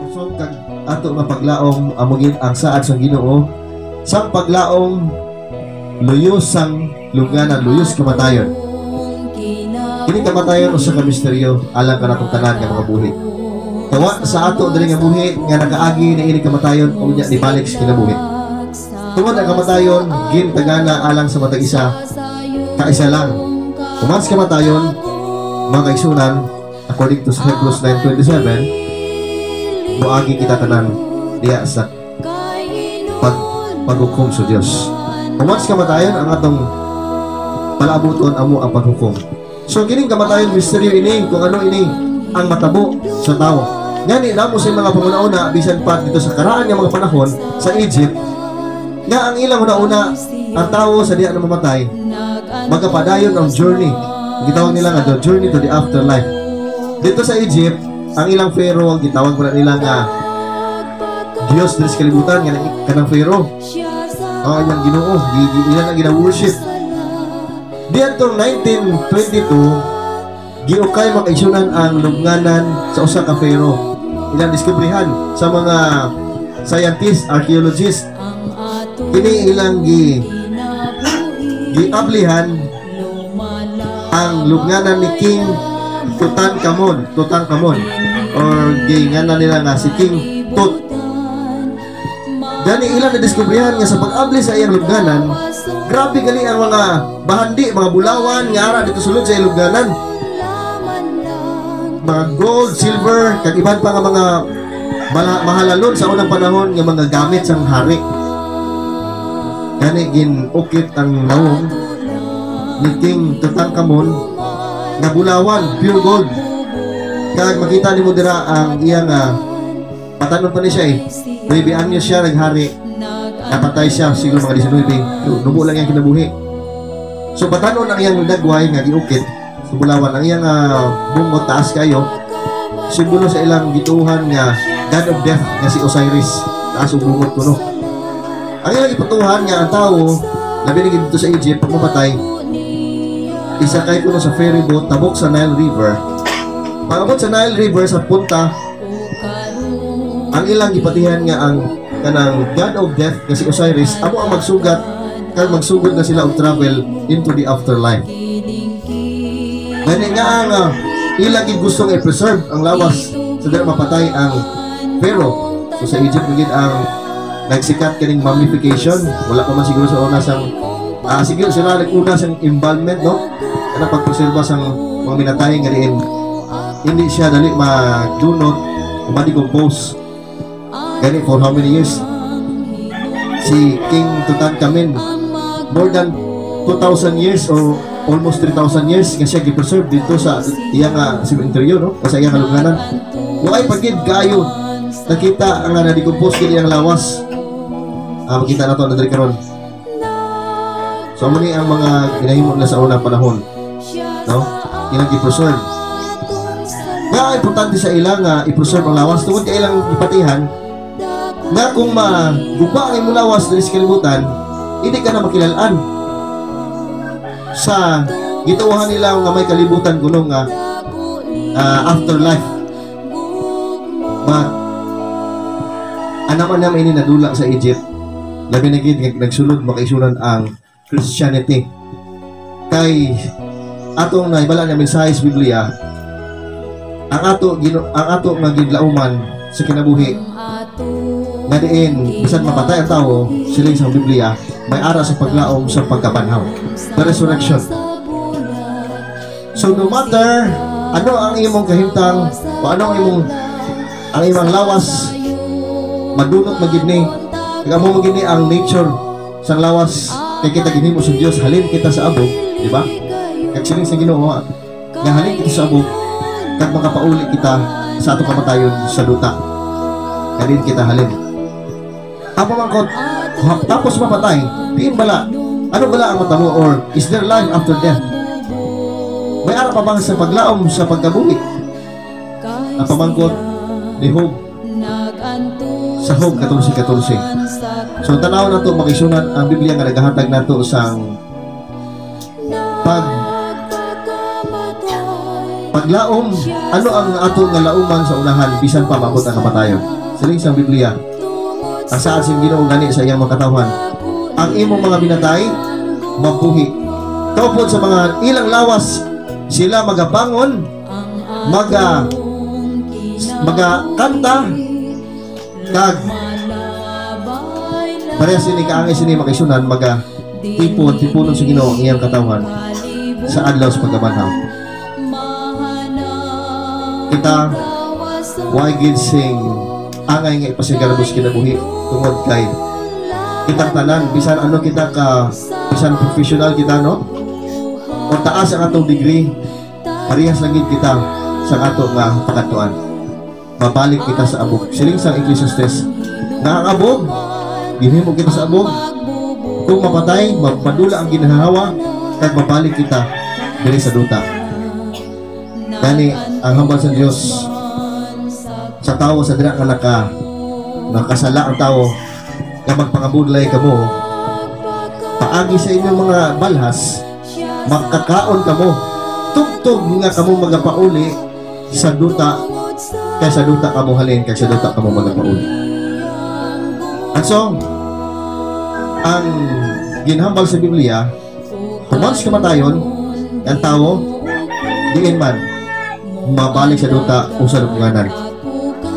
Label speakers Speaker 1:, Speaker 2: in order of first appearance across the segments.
Speaker 1: Kusog kag ato nga paglaom amugin ang saad sa Ginoo sang paglaom luyos sang lugnanan, luyos kamatayon. Kini kamatayon usa ka misteryo alang kanatong tanan nga mga buhi. Kawa sa ato diri nga buhi nga nakaagi na ini kamatayon unya ni balik sa kinabuhi. Tungod ang kamatayon gintagana alang sa matag isa, kaisa lang. Umas kamatayon mga kaigsunan according to Hebrews 9:27 muagi kita tanan diya sa paghukom sa Dios. Umas kamatayon ang atong palabuton amo ang paghukom. So kining kamatayon misteryo ini kung ano ini ang matabo sa tao. Ngani namo sa mga panguna-una bisan pa dito sa karaan nga mga panahon sa Egypt nga ang ilang una-una ang tao sa diya na mamatay magapadayon ang journey. Gitawag nila nga the journey to the afterlife. Dito sa Egypt ang ilang pharaoh ang gitawag pa nila nga Dios diri sa kalibutan nga kanang pharaoh. Ang ilang Ginoo, ilan ang gina-worship. Diadtong 1922 giukay makaigsunan ang lubnganan sa usa ka pharaoh. Ilang diskubrihan sa mga scientists, archaeologists. Kini ilang giablihan ang lubnganan ni King Tutankhamun or ginganan nila nga si King Tut. Gani ilang nadiskubrihan nga sa pag-abli sa iyang lubnganan, grabe gali ang mga bahandi, mga bulawan nga ara dito sulod sa iyang lubnganan. Mga gold, silver, kag iban pa nga mga mahalalon sa unang panahon nga mga gamit sang hari. Gani ginukit ang nawong ni King Tutankhamun na bulawan, pure gold. Kag makita nimo dira ang iyang patanon pa ni siya Baby anyo siya naghari. Napatay siya siguro mga 19. Nubo lang yung kinabuhi. So patanon ang iyang dagway nga giukit sa bulawan ang iyang bungot taas kayo. Simbolo sa ilang gituhan nga God of Death nga si Osiris. Taas ang bungot kuno. Ang ilang ipatuhan nga ang tao labi na dito sa Egypt pag mapatay isakay kuno sa ferry boat tabok sa Nile River. Pagabot sa Nile River sa punta ang ilang gipatihan nga ang kanang God of Death nga si Osiris amo ang magsugat kag magsugod na sila og travel into the afterlife. Gani nga ang ilang gustong i-preserve ang lawas sa dili mapatay ang Pharaoh. So sa Egypt gid ang nagsikat kining mummification. Wala pa man siguro sa una sang siguro sila nag-una sang embalmment, no? Ana pagpreserba sang mga minatay nga diin hindi siya dali madunot o ma-decompose. Gani for how many years? Si King Tutankhamun more than 2,000 years or almost 3,000 years nga siya gi-preserve dito sa iyang cemetery, no? O sa iyang lubnganan. Wala pagid kayo nakita ang na-decompose kini ang lawas. Makita na to na diri karon. So mani ang mga ginahimo na sa unang panahon, no? Ilang i-preserve. Nga importante sa ilang i-preserve ang lawas tungod kay ilang ipatihan na kung maguba ang imong lawas diri sa kalibutan, hindi ka na makilalaan sa gituohan nila nga may kalibutan kuno nga afterlife. But anaman naman ini nadula sa Egypt labi na gid nagsulod makaisunan ang Christianity kay atong naibala na mensahe sa Biblia ang ato nga gidlauman sa kinabuhi nga diin bisan mapatay ang tao siling sa Biblia may ara sa paglaom sa pagkabanhaw, the resurrection. So no matter ano ang imong kahimtang o ano ang imong lawas madunot magid ni kag amo magid ni ang nature sang lawas kay kita ginhimo sa Dios halin kita sa abog, di ba? Kag sining sa Ginoo nga halin kita sa abog kag makapauli kita sa ato kamatayon sa luta. Halin kita halin. Apo man kot tapos mapatay, diin bala. Ano bala ang matamo or is there life after death? May ara pa bang sa paglaom sa pagkabuhi? Ang pamangkot ni Job sa Job 14:14. So tanaw na to makisunan ang Biblia nga nagahatag nato sang paglaom, ano ang ato nga lauman sa unahan bisan pa maabot ang kamatayon. Siling sa Biblia, ang saan sing Ginoo gani sa iyang mga katawan, ang imong mga binatay mabuhi. Kaupod sa mga ilang lawas, sila magabangon, magakanta, kag parehas sini kaangay sini makisunan, tipunon sa Ginoo ang iyang katawan sa adlaw sa pagkabanhaw. Kita why gid sing angay nga ipasigarabos kinabuhi tungod kay kitang tanan bisan ano kita ka bisan professional kita no o taas ang atong degree parehas lang gid kita sa ato nga pakatuan. Mabalik kita sa abog. Siling sa Ecclesiastes nga ang abog ginhimo kita sa abog. Kung mapatay madula ang ginhahawa kag mabalik kita diri sa duta. Gani ang hambal sa Dios sa tao sa dira ka nakasala ang tao nga magpangabudlay kamo paagi sa inyong mga balhas magkakaon kamo tugtog nga kamo magapauli sa duta kay sa duta kamo halin kay sa duta kamo magapauli. At so ang ginhambal sa Biblia once kamatayon ang tao diin man mabalik sa duta o sa lubnganan.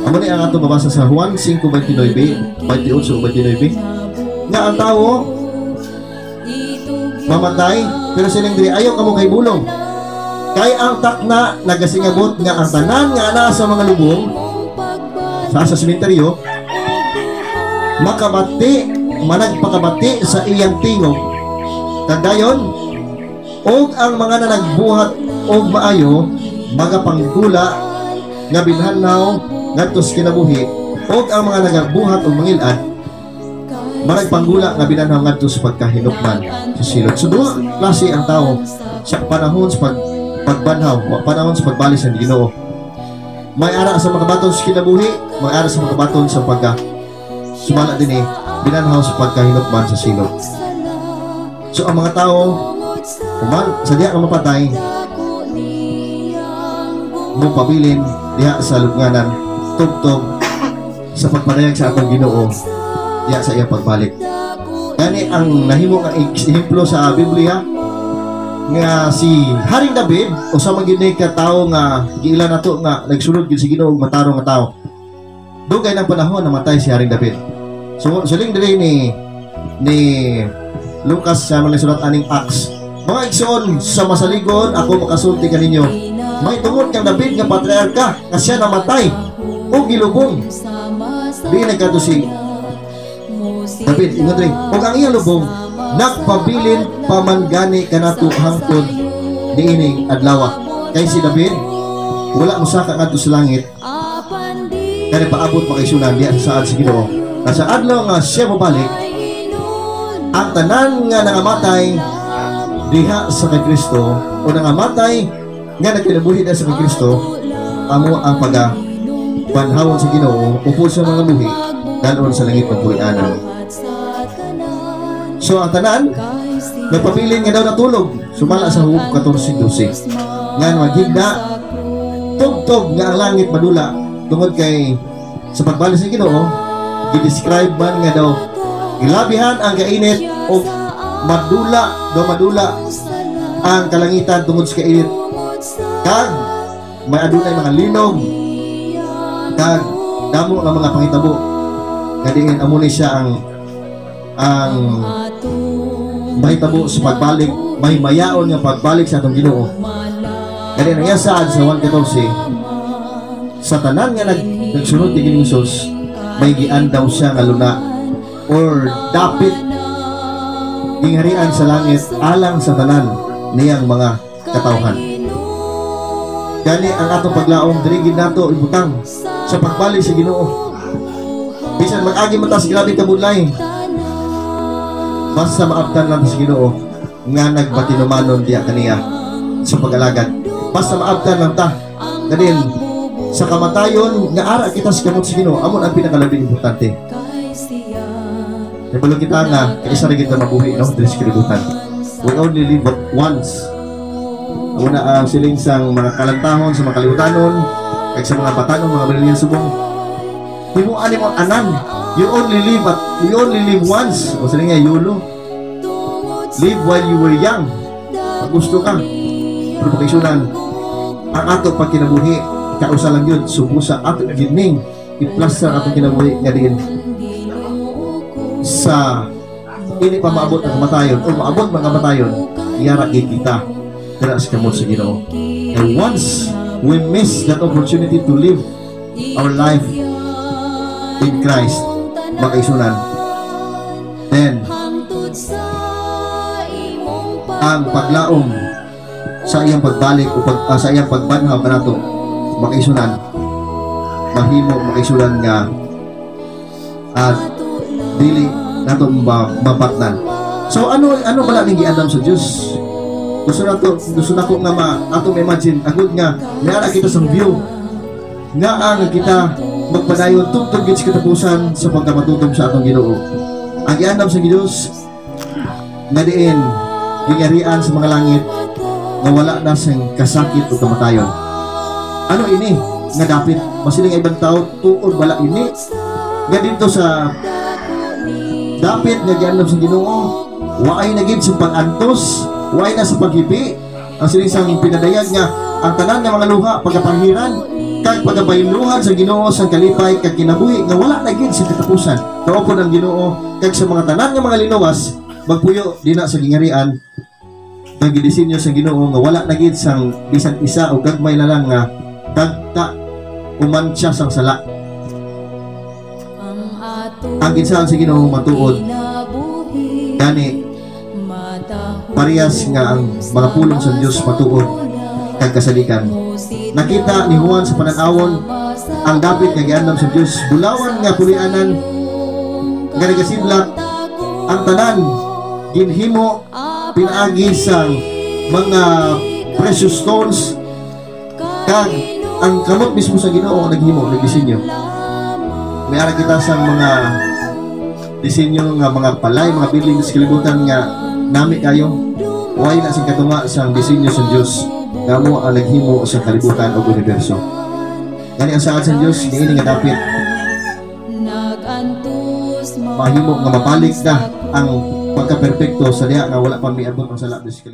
Speaker 1: Amo ni ang ato babasa sa Juan 5:29, 28-29 nga ang tao mamatay pero siling diri ayaw kamo kay bulong kay ang takna nagasingabot nga ang tanan nga ana sa mga lubong sa sementeryo managpakabati sa iyang tingog kadayon og ang mga nanagbuhat og maayo magapanggula nga binhanaw ngadto sa kinabuhi og ang mga nagabuhat og mangilad managpanggula nga binhanaw ngadto sa pagkahinukman sa silot. So duha klase ang tao sa panahon sa pagbanhaw o panahon sa pagbalik sa Ginoo. May ara sa makabaton sa kinabuhi, may ara sa makabaton sa pagka sumala din binanhaw sa pagkahinukman sa silot. So ang mga tao sa diha nga mapatay mo pabilin diha sa lubnganan tugtog sa pagpadayag sa atong Ginoo diha sa iyang pagbalik. Gani ang nahimo nga ehemplo sa Biblia nga si Haring David o sa mga ka tao nga giila nato nga nagsulod gid si Ginoo og matarong nga tao. Dugay ng panahon namatay si Haring David. So siling diri ni Lucas sa mga sulat aning Acts. Mga igsoon sa masaligon ako makasulti kaninyo. May tungod kang David nga patriarka nga siya namatay o gilubong. Di nagkado si David ingon rin og ang iyang lubong nagpabilin pamanggani kanato hangtod diining adlaw. Kay si David wala mo saka ngadto sa langit kani paabot makaisunan diha sa saad si Ginoo. Sa adlaw nga siya mabalik ang tanan nga nangamatay diha sa kay Kristo o nangamatay nga nagkinabuhi na sa kay Kristo amo ang panhawon sa Ginoo upod sa mga buhi dalon sa langit ng pulianan. So ang tanan nagpabilin nga daw natulog sumala sa Hugh 14:12 nga maghigda tugtog nga ang langit madula tungod kay sa pagbalik sa Ginoo gidescribe man nga daw gilabihan ang kainit o madula ang kalangitan tungod sa kainit kag may adunay mga linog kag damo nga mga pangitabo kadiin amo ni siya ang mahitabo sa pagbalik may mayaon nga pagbalik sa atong Ginoo. Kadiin ang saad sa 1:14 sa tanan nga nagsunod ni Ginoong Hesus may giandaw siya nga luna or dapit gingharian sa langit alang sa tanan niyang mga katawhan. Gani ang atong paglaom diri gid nato ibutang sa pagbalik sa Ginoo. Bisan mag-agi man ta sa grabe kabudlay. Basta maabtan natin sa Ginoo nga nagbatinumanon diya kaniya sa pag-alagad. Basta maabtan lang ta. Kadin sa kamatayon nga ara kita sa kamot sa Ginoo amon ang pinakalabing importante. Nabalo kita nga isa ra kita mabuhi no diri sa kalibutan. We only live but once. una ang siling sang mga kalantahon sa mga kalibutanon kag sa mga batanon mga brilyan subong himuan mo anan. You only live once. O siling nga YOLO. Live while you were young. Pag gusto ka propagasunan ang ato pag kinabuhi kausa lang yun subo sa ato gining i-plus sa ato kinabuhi nga din sa ini pa maabot ang kamatayon o maabot mga kamatayon iyara kita dira sa kamot sa Ginoo. And once we miss that opportunity to live our life in Christ makaisunan, then ang paglaom sa iyang pagbalik o sa iyang pagbanhaw kanato makaisunan mahimo makaisunan nga at dili nato mapatnan. So ano bala ning giandam sa Dios? Gusto nako nga ato imagine agud nga naara kita sa view nga ang kita magpadayon tungtong gid sa katapusan sa pagkamatutom sa atong Ginoo. Ang giandam sa Dios nga diin gingarian sa mga langit nga wala na sang kasakit o kamatayon. Ano ini nga dapit masiling ibang tao tuod wala ini nga dito sa dapit nga giandam sa Ginoo waay na gid sa pag-antos, waay na sa paghipi. Ang siling sang pinadayag nga ang tanan nga mga luha pagkapangiran kag pagabailuhan sa Ginoo sa kalipay kag kinabuhi nga wala na gid sa katapusan. Kaupon ang Ginoo kag sa mga tanan nga mga linuwas magpuyo dina sa gingarian kag gidisenyo sa Ginoo nga wala na gid sang bisan isa o gagmay na lang nga dagta umansya sang sala. Ang ginsahan sa Ginoo matuod gani parehas nga ang mga pulong sa Dios matuod kag kasalikan. Nakita ni Juan sa pananawon ang dapit nga giandam sa Dios bulawan nga pulianan nga nagasidlak ang tanan ginhimo pinaagi sang mga precious stones kag ang kamot mismo sa Ginoo naghimo nagdisenyo. May ara kita sang mga disenyo nga mga palay mga building sa kalibutan nga nami kayo way na sing katunga sang disenyo sa Dios nga mo ang naghimo sa kalibutan o universo. Gani ang saad sa Dios niini nga dapit mahimo nga mabalik na ang pagka-perfecto sa diha nga wala pa miabot ang sala sa kalibutan.